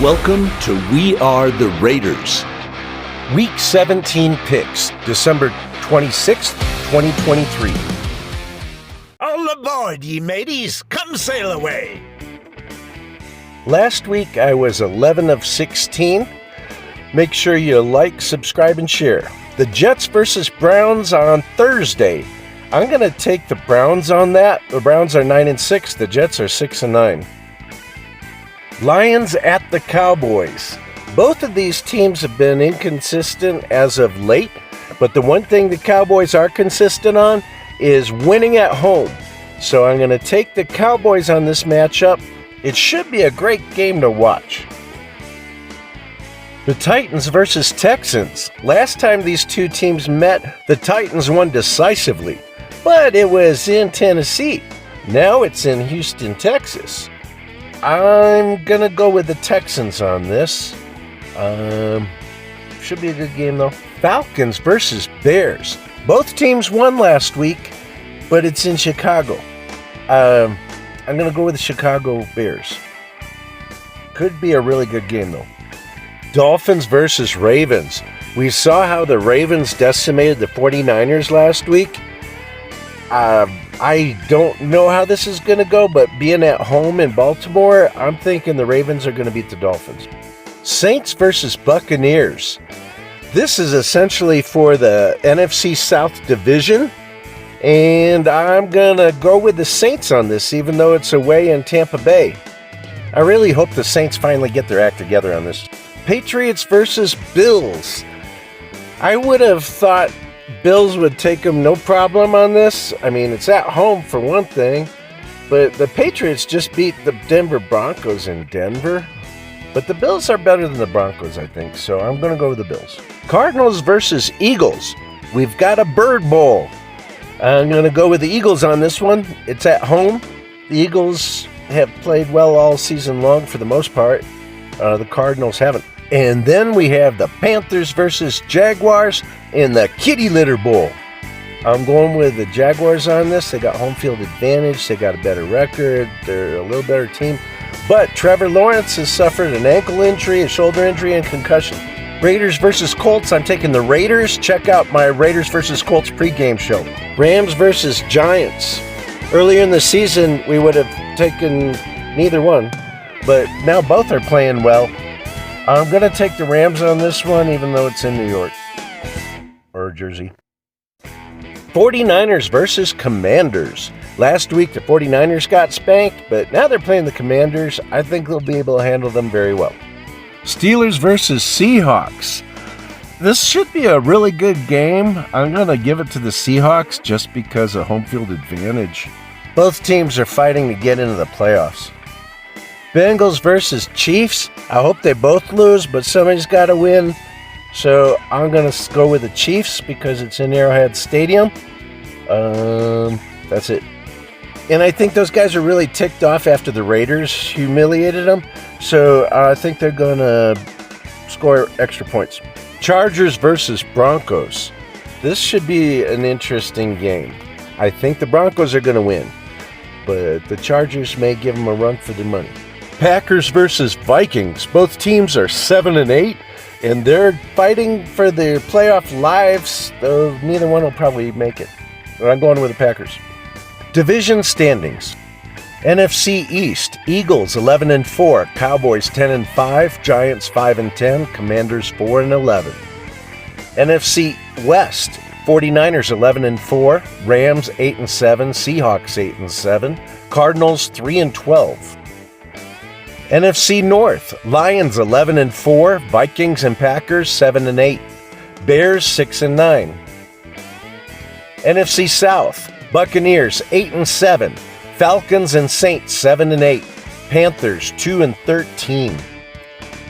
Welcome to We Are the Raiders. Week 17 picks, December 26th, 2023. All aboard, ye mateys! Come sail away! Last week I was 11 of 16. Make sure you like, subscribe, and share. The Jets versus Browns on Thursday. I'm going to take the Browns on that. The Browns are 9-6. The Jets are 6-9. Lions at the Cowboys. Both of these teams have been inconsistent as of late, but the one thing the Cowboys are consistent on is winning at home. So I'm going to take the Cowboys on this matchup. It should be a great game to watch. The Titans versus Texans. Last time these two teams met, the Titans won decisively, but it was in Tennessee. Now it's in Houston, Texas. I'm going to go with the Texans on this. Should be a good game, though. Falcons versus Bears. Both teams won last week, but it's in Chicago. I'm going to go with the Chicago Bears. Could be a really good game, though. Dolphins versus Ravens. We saw how the Ravens decimated the 49ers last week. I don't know how this is going to go, but being at home in Baltimore, I'm thinking the Ravens are going to beat the Dolphins. Saints versus Buccaneers. This is essentially for the NFC South Division, and I'm going to go with the Saints on this, even though it's away in Tampa Bay. I really hope the Saints finally get their act together on this. Patriots versus Bills. I would have thought Bills would take them no problem on this. I mean, it's at home for one thing, but the Patriots just beat the Denver Broncos in Denver. But the Bills are better than the Broncos, I think, so I'm going to go with the Bills. Cardinals versus Eagles. We've got a Bird Bowl. I'm going to go with the Eagles on this one. It's at home. The Eagles have played well all season long for the most part. The Cardinals haven't. And then we have the Panthers versus Jaguars in the Kitty Litter Bowl. I'm going with the Jaguars on this. They got home field advantage. They got a better record. They're a little better team. But Trevor Lawrence has suffered an ankle injury, a shoulder injury, and concussion. Raiders versus Colts. I'm taking the Raiders. Check out my Raiders versus Colts pregame show. Rams versus Giants. Earlier in the season, we would have taken neither one, but now both are playing well. I'm going to take the Rams on this one, even though it's in New York or Jersey. 49ers versus Commanders. Last week, the 49ers got spanked, but now they're playing the Commanders. I think they'll be able to handle them very well. Steelers versus Seahawks. This should be a really good game. I'm going to give it to the Seahawks just because of home field advantage. Both teams are fighting to get into the playoffs. Bengals versus Chiefs. I hope they both lose, but somebody's got to win. So I'm going to go with the Chiefs because it's in Arrowhead Stadium. That's it. And I think those guys are really ticked off after the Raiders humiliated them. So I think they're going to score extra points. Chargers versus Broncos. This should be an interesting game. I think the Broncos are going to win, but the Chargers may give them a run for their money. Packers versus Vikings. Both teams are 7-8, and they're fighting for their playoff lives, though neither one will probably make it. But I'm going with the Packers. Division standings. NFC East. Eagles 11-4, Cowboys 10-5, Giants 5-10, Commanders 4-11. NFC West. 49ers 11-4, Rams 8-7, Seahawks 8-7, Cardinals 3-12. NFC North, Lions 11-4, Vikings and Packers 7-8, Bears 6-9. NFC South, Buccaneers 8-7, Falcons and Saints 7-8, Panthers 2-13.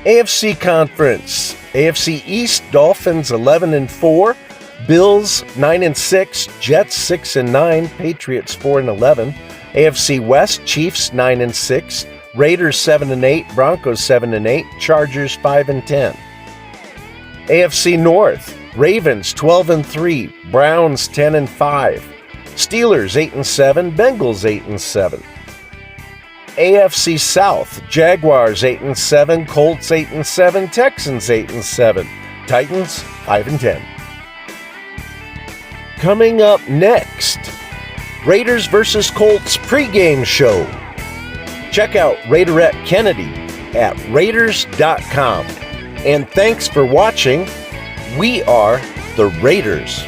AFC Conference, AFC East, Dolphins 11-4, Bills 9-6, Jets 6-9, Patriots 4-11. AFC West, Chiefs 9-6, Raiders 7-8, Broncos 7-8, Chargers 5-10. AFC North, Ravens 12-3, Browns 10-5, Steelers 8-7, Bengals 8-7. AFC South, Jaguars 8-7, Colts 8-7, Texans 8-7, Titans 5-10. Coming up next, Raiders vs. Colts pregame show. Check out Raiderette Kennedy at Raiders.com. And thanks for watching. We are the Raiders.